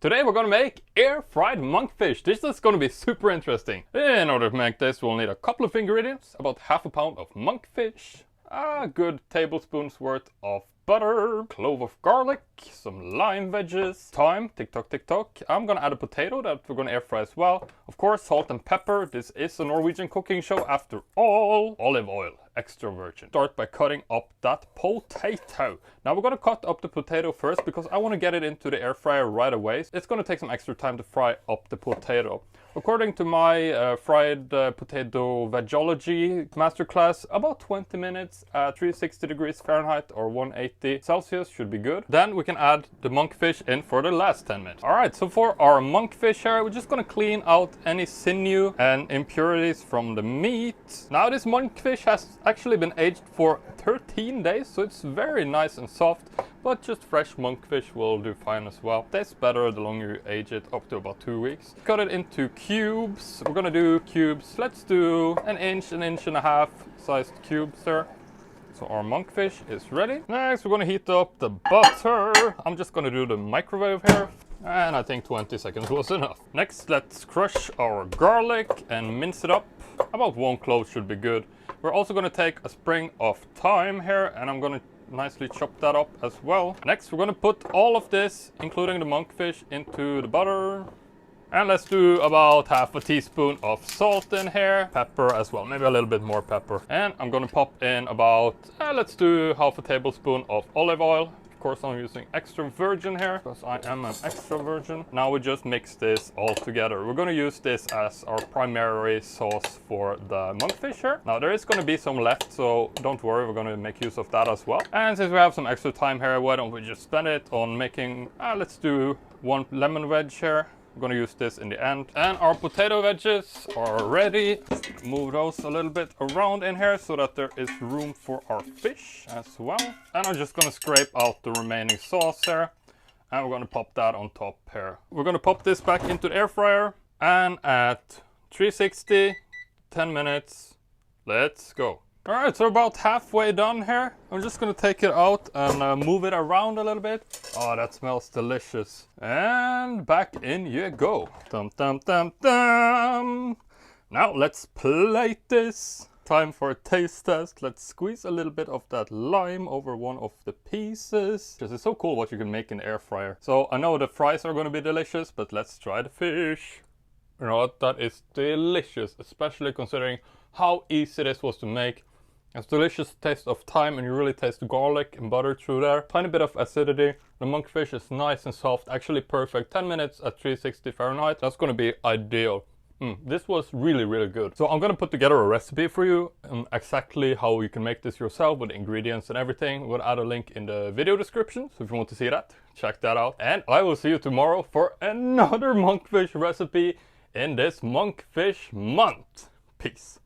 Today we're gonna make air-fried monkfish. This is gonna be super interesting. In order to make this, we'll need a couple of ingredients, about half a pound of monkfish, a good tablespoon's worth of butter, clove of garlic, some lime wedges, thyme, tick tock tick tock. I'm gonna add a potato that we're gonna air fry as well. Of course, salt and pepper. This is a Norwegian cooking show after all. Olive oil, extra virgin. Start by cutting up that potato. Now we're gonna cut up the potato first because I want to get it into the air fryer right away. It's gonna take some extra time to fry up the potato. According to my fried potato vegology masterclass, about 20 minutes at 360 degrees Fahrenheit or 180 Celsius should be good. Then we can add the monkfish in for the last 10 minutes. Alright, so for our monkfish here, we're just gonna clean out any sinew and impurities from the meat. Now this monkfish has actually been aged for 13 days, so it's very nice and soft. But just fresh monkfish will do fine as well. Tastes better the longer you age it, up to about 2 weeks. Cut it into cubes. We're gonna do cubes. Let's do an inch and a half sized cubes there. So our monkfish is ready. Next, we're gonna heat up the butter. I'm just gonna do the microwave here. And I think 20 seconds was enough. Next, let's crush our garlic and mince it up. About 1 clove should be good. We're also gonna take a sprig of thyme here, and I'm gonna nicely chop that up as well. Next, we're gonna put all of this, including the monkfish, into the butter. And let's do about half a teaspoon of salt in here. Pepper as well, maybe a little bit more pepper. And I'm gonna pop in about, let's do half a tablespoon of olive oil. Of course, I'm using extra virgin here because I am an extra virgin. Now we just mix this all together. We're gonna use this as our primary sauce for the monkfish here. Now there is gonna be some left, so don't worry, we're gonna make use of that as well. And since we have some extra time here, why don't we just spend it on making, let's do 1 lemon wedge here. I'm gonna use this in the end. And our potato wedges are ready. Move those a little bit around in here so that there is room for our fish as well. And I'm just gonna scrape out the remaining sauce here. And we're gonna pop that on top here. We're gonna pop this back into the air fryer. And at 360, 10 minutes, let's go. Alright, so about halfway done here. I'm just gonna take it out and move it around a little bit. Oh, that smells delicious. And back in you go. Dum dum dum dum. Now let's plate this. Time for a taste test. Let's squeeze a little bit of that lime over one of the pieces. This is so cool what you can make in the air fryer. So I know the fries are gonna be delicious, but let's try the fish. You know what, that is delicious, especially considering how easy this was to make. It's delicious taste of thyme, and you really taste the garlic and butter through there. Tiny bit of acidity. The monkfish is nice and soft, actually perfect. 10 minutes at 360 Fahrenheit. That's gonna be ideal. This was really, really good. So I'm gonna put together a recipe for you on exactly how you can make this yourself with the ingredients and everything. I'm gonna add a link in the video description. So if you want to see that, check that out. And I will see you tomorrow for another monkfish recipe in this monkfish month. Peace.